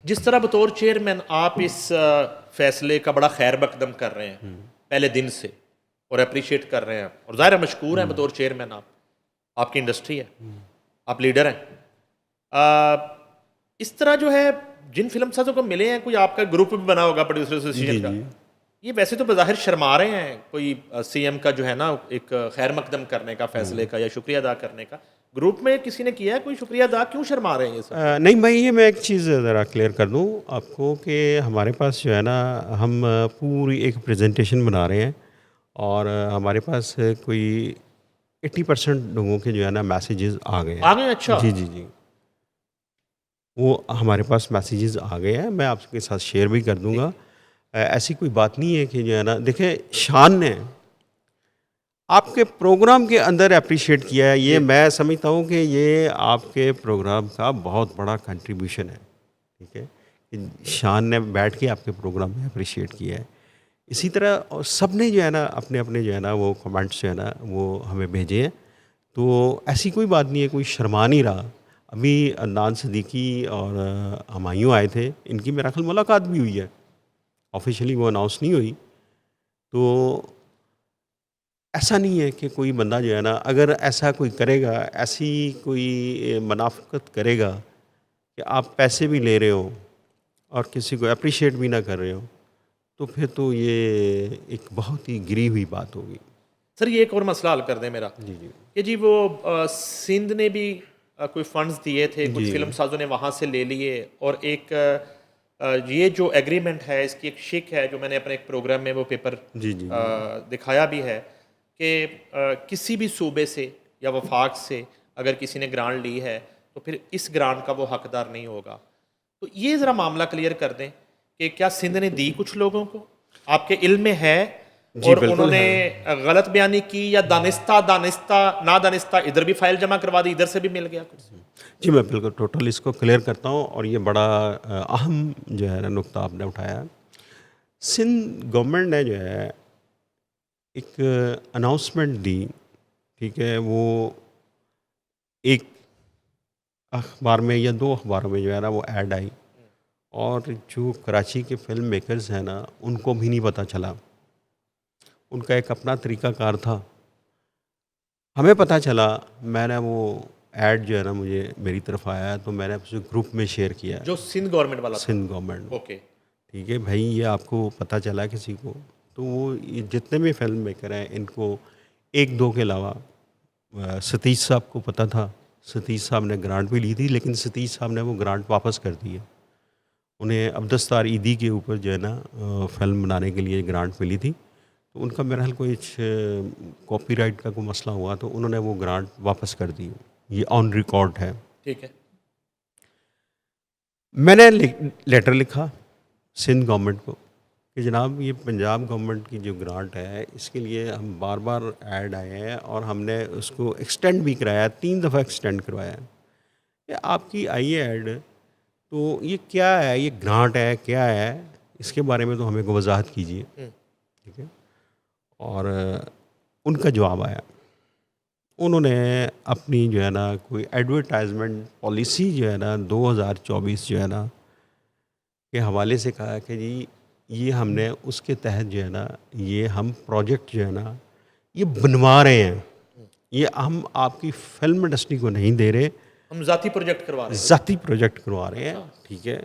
जिस तरह बतौर चेयरमैन आप इस फैसले का बड़ा खैर मकदम कर रहे हैं पहले दिन से और अप्रिशिएट कर रहे हैं और ज़ाहिर है मशकूर हैं बतौर चेयरमैन आप, आपकी इंडस्ट्री है, आप लीडर हैं। इस तरह जो है जिन फिल्म साजों को मिले हैं, कोई आपका ग्रुप भी बना होगा प्रोड्यूसर एसोसिएशन का, ये वैसे तो बज़ाहिर शर्मा रहे हैं कोई सीएम का जो है ना एक खैर मकदम करने का फैसले का या शुक्रिया अदा करने का, ग्रुप में किसी ने किया है कोई शुक्रिया अदा, क्यों शर्मा रहे हैं ये सब? नहीं भाई, ये मैं एक चीज़ ज़रा क्लियर कर दूं आपको कि हमारे पास जो है ना, हम पूरी एक प्रेजेंटेशन बना रहे हैं और हमारे पास कोई 80% लोगों के जो है ना मैसेजेस आ गए हैं। आ गए? अच्छा जी जी जी, वो हमारे पास मैसेजेस आ गए हैं, मैं आपके साथ शेयर भी कर दूंगा। ऐसी कोई बात नहीं है कि जो है ना, देखिए शान ने आपके प्रोग्राम के अंदर अप्रिशिएट किया है, ये मैं समझता हूँ कि ये आपके प्रोग्राम का बहुत बड़ा कंट्रीब्यूशन है, ठीक है, कि शान ने बैठ के आपके प्रोग्राम में अप्रिशिएट किया है। इसी तरह और सब ने जो है ना अपने अपने जो है ना वो कमेंट्स जो है ना वो हमें भेजे हैं, तो ऐसी कोई बात नहीं है, कोई शर्मा नहीं रहा। अभी अदनान सिद्दीकी और हुमायूं आए थे, इनकी मेरा ख्याल मुलाकात भी हुई है, ऑफिशियली वो अनाउंस नहीं हुई। तो ऐसा नहीं है कि कोई बंदा जो है ना, अगर ऐसा कोई करेगा, ऐसी कोई मुनाफिकत करेगा कि आप पैसे भी ले रहे हो और किसी को अप्रिशिएट भी ना कर रहे हो, तो फिर तो ये एक बहुत ही गिरी हुई बात होगी। सर ये एक और मसला हल कर दें मेरा जी जी कि जी वो सिंध ने भी कोई फंड्स दिए थे, कुछ जी। फिल्म साजों ने वहाँ से ले लिए, और एक ये जो एग्रीमेंट है इसकी एक शिक है जो मैंने अपने एक प्रोग्राम में वो पेपर जी जी दिखाया भी है कि किसी भी सूबे से या वफाक से अगर किसी ने ग्रांट ली है तो फिर इस ग्रांट का वो हकदार नहीं होगा। तो ये ज़रा मामला क्लियर कर दें कि क्या सिंध ने दी कुछ लोगों को, आपके इल्म में है, जी, और बिल्कुल उन्होंने गलत बयानी की या दानिस्ता दानिस्ता ना दानिस्ता इधर भी फाइल जमा करवा दी, इधर से भी मिल गया कुछ? जी, मैं बिल्कुल टोटल इसको क्लियर करता हूँ, और ये बड़ा अहम जो है ना नुक्ता आपने उठाया। सिंध गवर्नमेंट ने जो है एक अनाउंसमेंट दी, ठीक है, वो एक अखबार में या 2 अखबारों में जो है ना वो ऐड आई, और जो कराची के फिल्म मेकर्स हैं ना, उनको भी नहीं पता चला। उनका एक अपना तरीक़ाकार था, हमें पता चला, मैंने वो ऐड जो है ना मुझे मेरी तरफ आया तो मैंने उसे ग्रुप में शेयर किया, जो सिंध गवर्नमेंट वाला था? सिंध गवर्नमेंट। ओके, ठीक है भाई, ये आपको पता चला किसी को, तो वो ये जितने भी फिल्म मेकर हैं इनको 1-2 के अलावा सतीश साहब को पता था। सतीश साहब ने ग्रांट भी ली थी, लेकिन सतीश साहब ने वो ग्रांट वापस कर दी है। उन्हें अब्दुस्तार ईदी के ऊपर जो है ना फिल्म बनाने के लिए ग्रांट मिली थी, तो उनका मेरा ख्याल कोई कॉपीराइट का कोई मसला हुआ, तो उन्होंने वो ग्रांट वापस कर दी। ये ऑन रिकॉर्ड है। ठीक है। मैंने लेटर लिखा सिंध गवर्नमेंट को कि जनाब ये पंजाब गवर्नमेंट की जो ग्रांट है इसके लिए हम बार बार ऐड आए हैं और हमने उसको एक्सटेंड भी कराया, 3 दफ़ा एक्सटेंड करवाया है, कि आपकी आई है ऐड, तो ये क्या है, ये ग्रांट है क्या है, इसके बारे में तो हमें को वजाहत कीजिए। ठीक है, और उनका जवाब आया, उन्होंने अपनी जो है ना कोई एडवर्टाइजमेंट पॉलिसी जो है ना 2024 जो है ना के हवाले से कहा कि जी ये हमने उसके तहत जो है ना ये हम प्रोजेक्ट जो है ना ये बनवा रहे हैं, ये हम आपकी फिल्म इंडस्ट्री को नहीं दे रहे, हम ज़ाती प्रोजेक्ट करवा रहे हैं। ज़ाती प्रोजेक्ट करवा रहे हैं। ठीक है,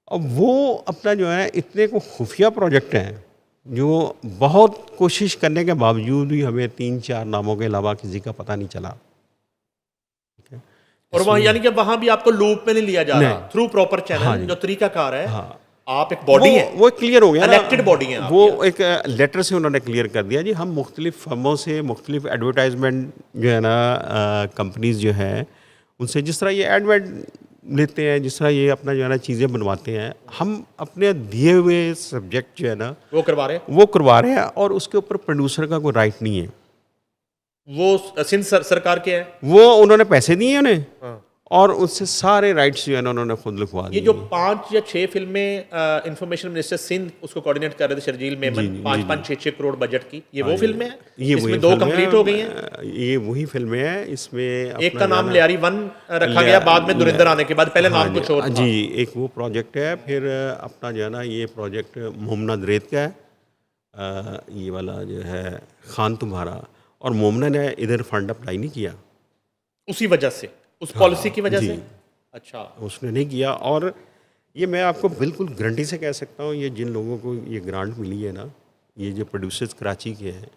अब वो अपना जो है इतने को खुफिया प्रोजेक्ट हैं जो बहुत कोशिश करने के बावजूद भी हमें 3-4 नामों के अलावा किसी का पता नहीं चला। ठीक है, और वहाँ यानी कि वहाँ भी आपको लूप में नहीं लिया जा रहा, नहीं। Through proper channel. हाँ जी। जो तरीकाकार है, हाँ, आप एक बॉडी है, वो क्लियर हो गया ना, इलेक्टेड बॉडी है आप। वो एक लेटर से उन्होंने क्लियर कर दिया जी हम मुख्तलिफ फर्मों से मुख्तलिफ एडवर्टाइजमेंट जो है ना कंपनीज जो है उनसे जिस तरह ये एडवर्ट लेते हैं, जिस तरह ये अपना जो है ना चीज़ें बनवाते हैं, हम अपने दिए हुए सब्जेक्ट जो है ना वो करवा रहे हैं, और उसके ऊपर प्रोड्यूसर का कोई राइट नहीं है। वो सिंध सरकार के है, वो उन्होंने पैसे दिए उन्हें, हाँ। और उससे सारे राइट्स जो है ना उन्होंने खुद लिखवा ये दिए। जो 5 या 6 फिल्में इंफॉर्मेशन मिनिस्टर सिंध उसको कोऑर्डिनेट कर रहे थे शर्जील मेमन, 5-5 6-6 करोड़ बजट की, ये वो फिल्में हैं? ये वही इसमें 2 फिल्में कंप्लीट हो गई हैं। ये वही फिल्में हैं। इसमें एक का अपना नाम जाना- लियारी 1 रखा गया बाद में दुरिंदर आने के बाद, पहले नाम कुछ और था। जी, एक वो प्रोजेक्ट है। फिर अपना जो है ना ये प्रोजेक्ट मोमना रेत का है, ये वाला जो है खान तुम्हारा, और मोमना ने इधर फंड अप्लाई नहीं किया उसी वजह से, उस पॉलिसी की वजह जी। से। अच्छा, उसने नहीं किया। और ये मैं आपको बिल्कुल गारंटी से कह सकता हूँ, ये जिन लोगों को ये ग्रांट मिली है ना, ये जो प्रोड्यूसर्स कराची के हैं,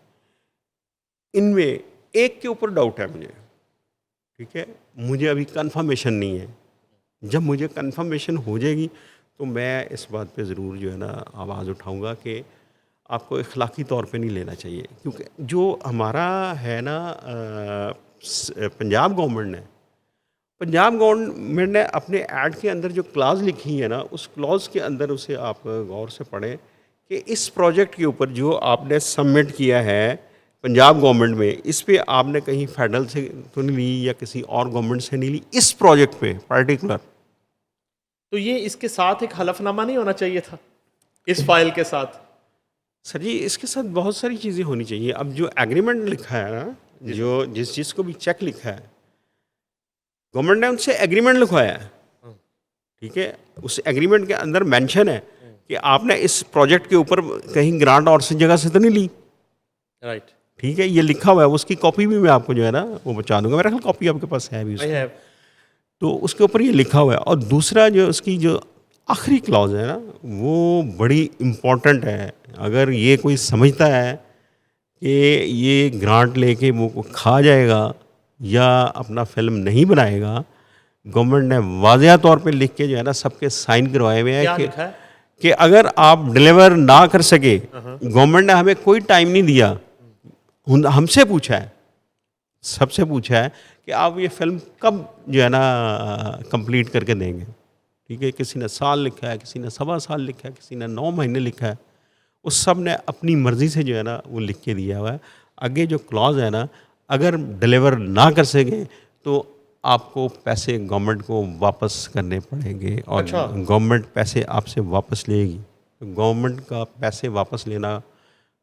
इनमें एक के ऊपर डाउट है मुझे, ठीक है, मुझे अभी कंफर्मेशन नहीं है। जब मुझे कंफर्मेशन हो जाएगी तो मैं इस बात पे ज़रूर जो है ना आवाज़ उठाऊंगा कि आपको इखलाकी तौर पे नहीं लेना चाहिए। क्योंकि जो हमारा है ना पंजाब गवर्नमेंट ने अपने ऐड के अंदर जो क्लाज लिखी है ना, उस क्लॉज के अंदर उसे आप गौर से पढ़ें कि इस प्रोजेक्ट के ऊपर जो आपने सबमिट किया है पंजाब गवर्नमेंट में, इस पे आपने कहीं फेडरल से तो नहीं ली या किसी और गवर्नमेंट से नहीं ली, इस प्रोजेक्ट पे पर्टिकुलर। तो ये इसके साथ एक हलफनामा नहीं होना चाहिए था इस फाइल के साथ? सर जी, इसके साथ बहुत सारी चीज़ें होनी चाहिए। अब जो एग्रीमेंट लिखा है ना, जो जिस चीज़ को भी चेक लिखा है, गवर्नमेंट ने उनसे एग्रीमेंट लिखवाया है, ठीक है। उस एग्रीमेंट के अंदर मेंशन है कि आपने इस प्रोजेक्ट के ऊपर कहीं ग्रांट और सी जगह से तो नहीं ली, राइट। ठीक है। ये लिखा हुआ है, उसकी कॉपी भी मैं आपको जो है ना वो बचा दूंगा, मेरा ख्याल कॉपी आपके पास है भी आई उसकी। हैव। तो उसके ऊपर ये लिखा हुआ है। और दूसरा जो उसकी जो आखिरी क्लॉज है ना, वो बड़ी इम्पोर्टेंट है। अगर ये कोई समझता है कि ये ग्रांट लेके वो खा जाएगा या अपना फिल्म नहीं बनाएगा, गवर्नमेंट ने वाज़िया तौर पे लिख के जो है ना सबके साइन करवाए हुए क्या हैं लिखा है? कि अगर आप डिलीवर ना कर सके, गवर्नमेंट ने हमें कोई टाइम नहीं दिया, हमसे पूछा है, सबसे पूछा है कि आप ये फिल्म कब जो है ना कंप्लीट करके देंगे, ठीक है। किसी ने साल लिखा है, किसी ने 1.25 साल लिखा है, किसी ने 9 महीने लिखा है। उस सब ने अपनी मर्ज़ी से जो है ना वो लिख के दिया हुआ है। आगे जो क्लॉज है ना, अगर डिलीवर ना कर सके तो आपको पैसे गवर्नमेंट को वापस करने पड़ेंगे, और अच्छा। गवर्नमेंट पैसे आपसे वापस लेगी। तो गवर्नमेंट का पैसे वापस लेना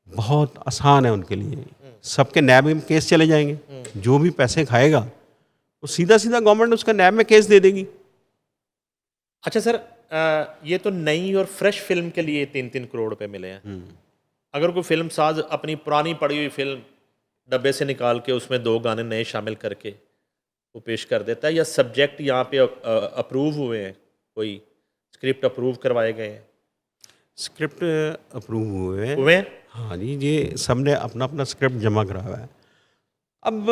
बहुत आसान है उनके लिए। सबके नैब में केस चले जाएंगे, जो भी पैसे खाएगा वो सीधा सीधा गवर्नमेंट उसका नैब में केस दे देगी। अच्छा सर, ये तो नई और फ्रेश फिल्म के लिए 3-3 करोड़ रुपए मिले हैं। अगर कोई फिल्म साज अपनी पुरानी पड़ी हुई फिल्म डब्बे से निकाल के उसमें 2 गाने नए शामिल करके वो पेश कर देता है, या सब्जेक्ट यहाँ पे अप्रूव हुए हैं, कोई स्क्रिप्ट अप्रूव करवाए गए हैं? स्क्रिप्ट अप्रूव हुए हैं। हुए हैं? हाँ जी, ये सब ने अपना अपना स्क्रिप्ट जमा करा हुआ है। अब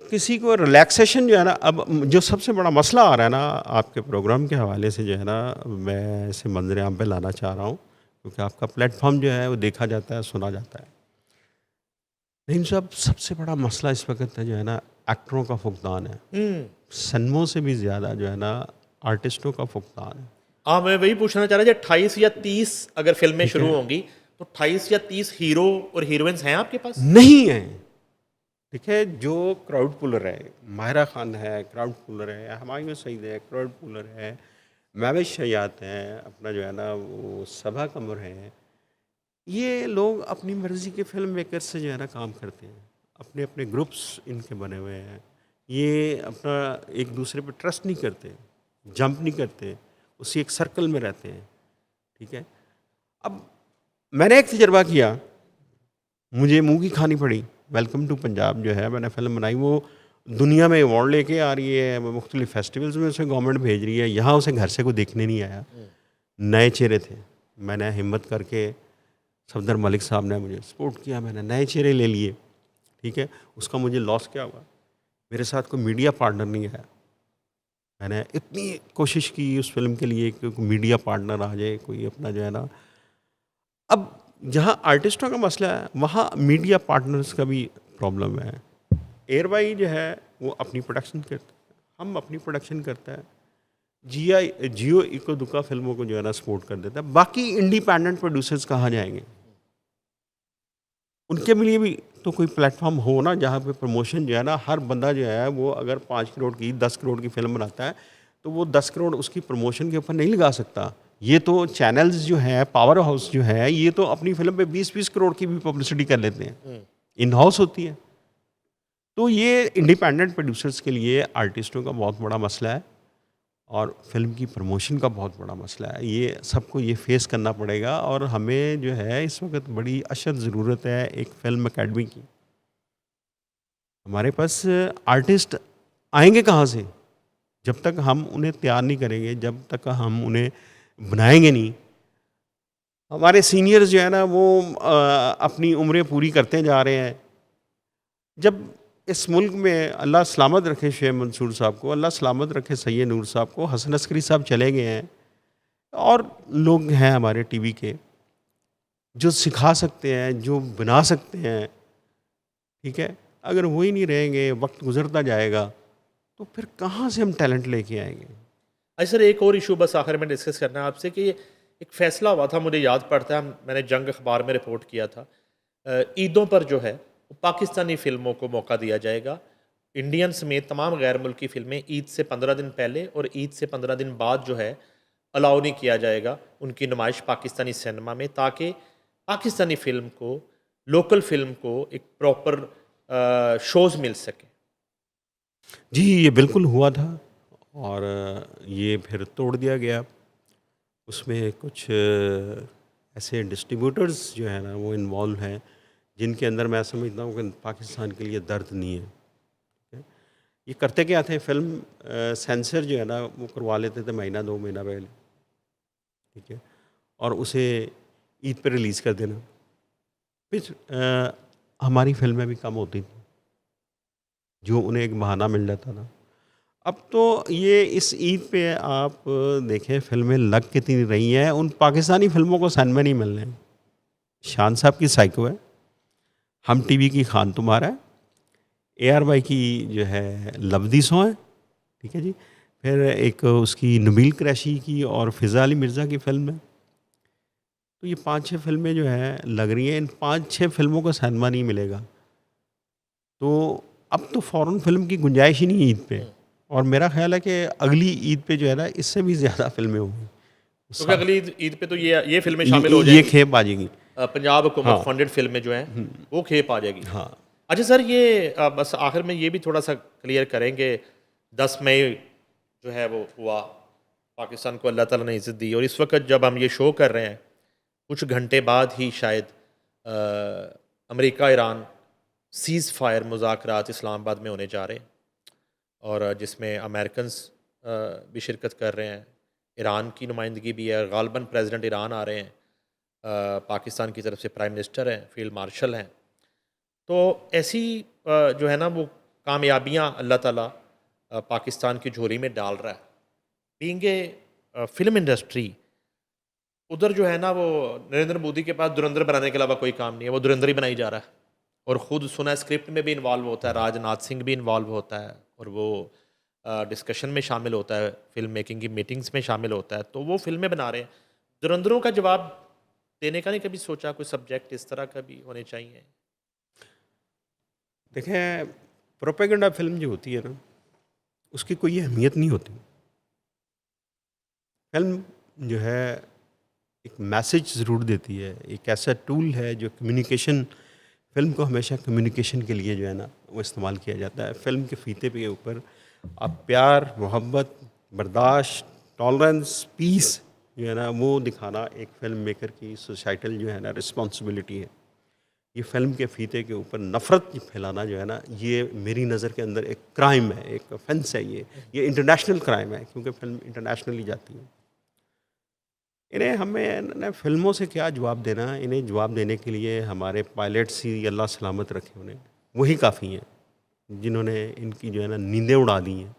किसी को रिलैक्सेशन जो है ना, अब जो सबसे बड़ा मसला आ रहा है ना आपके प्रोग्राम के हवाले से, जो है ना मैं इसे मंजर आम पे लाना चाह रहा हूँ, क्योंकि आपका प्लेटफॉर्म जो है वो देखा जाता है, सुना जाता है। लेकिन सब सबसे बड़ा मसला इस वक्त है जो है ना एक्टरों का फुकदान है। सनमों से भी ज़्यादा जो है ना आर्टिस्टों का फुकदान है। हाँ, मैं वही पूछना चाह रहा था, 28 या 30 अगर फिल्में शुरू होंगी तो 28 या 30 हीरो और हीरोइंस हैं आपके पास? नहीं है, ठीक है। जो क्राउड पुलर है, माहिरा खान है, क्राउड पुलर है, हुमायूं सईद है, क्राउड पुलर है, महवेश शयात हैं, अपना जो है ना वो सबा कमर है, ये लोग अपनी मर्ज़ी के फिल्म मेकर से जो है ना काम करते हैं। अपने अपने ग्रुप्स इनके बने हुए हैं। ये अपना एक दूसरे पे ट्रस्ट नहीं करते, जंप नहीं करते, उसी एक सर्कल में रहते हैं, ठीक है। अब मैंने एक तजर्बा किया, मुझे मुंह की खानी पड़ी। वेलकम टू पंजाब जो है मैंने फिल्म बनाई, वो दुनिया में अवार्ड लेके आ रही है, मुख्तलिफ फेस्टिवल्स में उसे गवर्नमेंट भेज रही है। यहाँ उसे घर से कोई देखने नहीं आया, नए चेहरे थे। मैंने हिम्मत करके, सफदर मलिक साहब ने मुझे सपोर्ट किया, मैंने नए चेहरे ले लिए, ठीक है। उसका मुझे लॉस क्या हुआ, मेरे साथ कोई मीडिया पार्टनर नहीं आया। मैंने इतनी कोशिश की उस फिल्म के लिए कि कोई मीडिया पार्टनर आ जाए, कोई अपना जो है ना। अब जहाँ आर्टिस्टों का मसला है वहाँ मीडिया पार्टनर्स का भी प्रॉब्लम है। एयरवाई जो है वो अपनी प्रोडक्शन करता है, हम अपनी प्रोडक्शन करता है, जियो इको दुका फिल्मों को जो है ना सपोर्ट कर देता है। बाकी इंडिपेंडेंट प्रोड्यूसर्स कहाँ जाएंगे, उनके लिए भी तो कोई प्लेटफॉर्म हो ना जहाँ पे प्रमोशन जो है ना, हर बंदा जो है वो अगर 5 करोड़ की 10 करोड़ की फिल्म बनाता है तो वो 10 करोड़ उसकी प्रमोशन के ऊपर नहीं लगा सकता। ये तो चैनल्स जो है, पावर हाउस जो है, ये तो अपनी फिल्म पे 20-20 करोड़ की भी पब्लिसिटी कर लेते हैं, इन हाउस होती है। तो ये इंडिपेंडेंट प्रोड्यूसर्स के लिए आर्टिस्टों का बहुत बड़ा मसला है और फिल्म की प्रमोशन का बहुत बड़ा मसला है। ये सबको ये फेस करना पड़ेगा और हमें जो है इस वक्त बड़ी अशद ज़रूरत है एक फिल्म अकेडमी की। हमारे पास आर्टिस्ट आएंगे कहाँ से? जब तक हम उन्हें तैयार नहीं करेंगे, जब तक हम उन्हें बनाएंगे नहीं। हमारे सीनियर्स जो है ना वो अपनी उम्रें पूरी करते जा रहे हैं। जब इस मुल्क में अल्लाह सलामत रखे शेख मंसूर साहब को, अल्लाह सलामत रखे सैयद नूर साहब को, हसन अस्करी साहब चले गए हैं और लोग हैं हमारे टीवी के जो सिखा सकते हैं, जो बना सकते हैं, ठीक है। अगर वो ही नहीं रहेंगे, वक्त गुजरता जाएगा तो फिर कहाँ से हम टैलेंट लेके आएंगे? अच्छा सर, एक और इशू बस आखिर में डिस्कस करना है आपसे कि एक फ़ैसला हुआ था, मुझे याद पड़ता है, मैंने जंग अखबार में रिपोर्ट किया था, ईदों पर जो है वो पाकिस्तानी फ़िल्मों को मौका दिया जाएगा। इंडियन समेत तमाम गैर मुल्की फ़िल्में ईद से 15 दिन पहले और ईद से 15 दिन बाद जो है अलाउ नहीं किया जाएगा उनकी नुमाइश पाकिस्तानी सिनेमा में, ताकि पाकिस्तानी फ़िल्म को, लोकल फ़िल्म को एक प्रॉपर शोज़ मिल सके। जी, ये बिल्कुल हुआ था और ये फिर तोड़ दिया गया। उसमें कुछ ऐसे डिस्ट्रीब्यूटर्स जो है ना वो इन्वॉल्व हैं जिनके अंदर मैं समझता हूँ कि पाकिस्तान के लिए दर्द नहीं है। ठीक है? ये करते क्या थे, फिल्म सेंसर जो है ना वो करवा लेते थे महीना 2 महीना पहले, ठीक है, और उसे ईद पे रिलीज़ कर देना। फिर हमारी फिल्में भी कम होती थी, जो उन्हें एक बहाना मिल जाता था। अब तो ये इस ईद पे आप देखें फिल्में लग कितनी रही हैं, उन पाकिस्तानी फिल्मों को सिनेमा नहीं मिल रहे हैं। शान साहब की साइको है, हम टीवी की खान तुम्हारा है, ARY की जो है लफ्दी सौ है, ठीक है जी, फिर एक उसकी नबील कुरैशी की और फ़िज़ा अली मिर्ज़ा की फ़िल्म है। तो ये 5-6 फिल्में जो हैं लग रही हैं, इन 5-6 फिल्मों को सिनेमा नहीं मिलेगा। तो अब तो फ़ौरन फ़िल्म की गुंजाइश ही नहीं है ईद पे, और मेरा ख़्याल है कि अगली ईद पे जो है ना इससे भी ज़्यादा फ़िल्में होंगी। क्योंकि अगली ईद पे तो ये फिल्में ये शामिल हो ये जाएंगी, खेप आ जाएगी। पंजाब हुकूमत हाँ। फंडेड फिल्में जो हैं वो खेप आ जाएगी। हाँ। अच्छा सर, ये बस आखिर में ये भी थोड़ा सा क्लियर करेंगे, 10 मई जो है वो हुआ, पाकिस्तान को अल्लाह ताला ने इज़्ज़त दी, और इस वक्त जब हम ये शो कर रहे हैं कुछ घंटे बाद ही शायद अमेरिका ईरान सीज़ फायर मुज़ाकरात इस्लामाबाद में होने जा रहे हैं, और जिसमें अमेरिकन्स भी शिरकत कर रहे हैं, ईरान की नुमाइंदगी भी है, गालबन प्रेसिडेंट ईरान आ रहे हैं, पाकिस्तान की तरफ से प्राइम मिनिस्टर हैं, फील्ड मार्शल हैं। तो ऐसी जो है ना वो कामयाबियाँ अल्लाह ताला पाकिस्तान की झोली में डाल रहा है। बीइंग ए फिल्म इंडस्ट्री, उधर जो है ना वो नरेंद्र मोदी के पास धुरंधर बनाने के अलावा कोई काम नहीं है, वो धुरंधर ही बनाई जा रहा है, और ख़ुद सुना स्क्रिप्ट में भी इन्वॉल्व होता है, राजनाथ सिंह भी इन्वॉल्व होता है, और वो डिस्कशन में शामिल होता है, फिल्म मेकिंग की मीटिंग्स में शामिल होता है, तो वो फिल्में बना रहे हैं। धुरंधरों का जवाब देने का नहीं कभी सोचा, कोई सब्जेक्ट इस तरह का भी होने चाहिए? देखें, प्रोपेगेंडा फिल्म जो होती है ना उसकी कोई अहमियत नहीं होती। फिल्म जो है एक मैसेज ज़रूर देती है, एक ऐसा टूल है जो कम्युनिकेशन, फिल्म को हमेशा कम्युनिकेशन के लिए जो है ना वो इस्तेमाल किया जाता है। फिल्म के फीते के ऊपर आप प्यार, मोहब्बत, बर्दाश्त, टॉलरेंस, पीस जो है ना वो दिखाना एक फ़िल्म मेकर की सोसाइटल जो है ना रिस्पॉन्सिबिलिटी है। ये फ़िल्म के फीते के ऊपर नफ़रत फैलाना जो है ना, ये मेरी नज़र के अंदर एक क्राइम है, एक ऑफेंस है। ये इंटरनेशनल क्राइम है, क्योंकि फ़िल्म इंटरनेशनली जाती है। इन्हें हमें ना फ़िल्मों से क्या जवाब देना, इन्हें जवाब देने के लिए हमारे पायलट्स ही अल्लाह सलामत रखे उन्हें, वही काफ़ी हैं जिन्होंने इनकी जो है ना नींदें उड़ा दी हैं।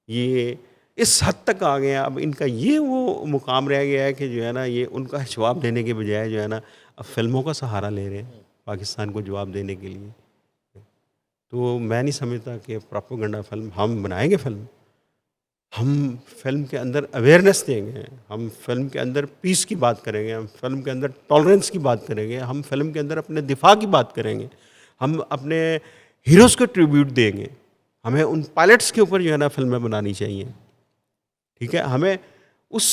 ये इस हद तक आ गए हैं, अब इनका ये वो मुकाम रह गया है कि जो है ना ये उनका जवाब देने के बजाय जो है ना अब फ़िल्मों का सहारा ले रहे हैं पाकिस्तान को जवाब देने के लिए। तो मैं नहीं समझता कि प्रोपेगेंडा फ़िल्म हम बनाएंगे। हम फ़िल्म के अंदर अवेयरनेस देंगे, हम फ़िल्म के अंदर पीस की बात करेंगे, हम फ़िल्म के अंदर टॉलरेंस की बात करेंगे, हम फ़िल्म के अंदर अपने दिफा की बात करेंगे, हम अपने हीरोज़ को ट्रिब्यूट देंगे, हमें उन पायलट्स के ऊपर जो है ना फिल्में बनानी चाहिए, ठीक है। हमें उस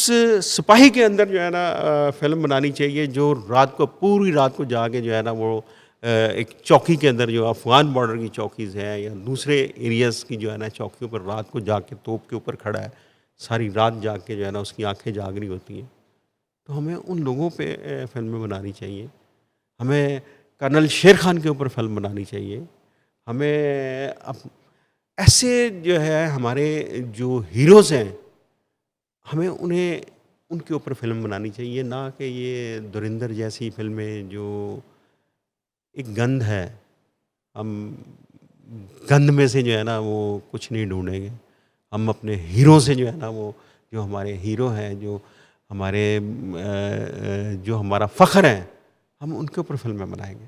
सिपाही के अंदर जो है ना फिल्म बनानी चाहिए जो रात को पूरी रात को जाके जो है ना वो एक चौकी के अंदर जो अफ़गान बॉर्डर की चौकीज़ हैं या दूसरे एरियाज़ की जो है ना चौकियों पर रात को जाके तोप के ऊपर खड़ा है, सारी रात जाग के जो है ना उसकी आंखें जाग रही होती हैं। तो हमें उन लोगों पे फिल्में बनानी चाहिए। हमें कर्नल शेर खान के ऊपर फिल्म बनानी चाहिए। हमें ऐसे जो है हमारे जो हीरोज़ हैं, हमें उन्हें उनके ऊपर फिल्म बनानी चाहिए, ना कि ये धुरंधर जैसी फिल्में जो एक गंध है। हम गंध में से जो है ना वो कुछ नहीं ढूंढेंगे। हम अपने हीरो से जो है ना वो जो हमारे हीरो हैं, जो हमारे जो हमारा फ़ख्र है, हम उनके ऊपर फिल्में बनाएंगे।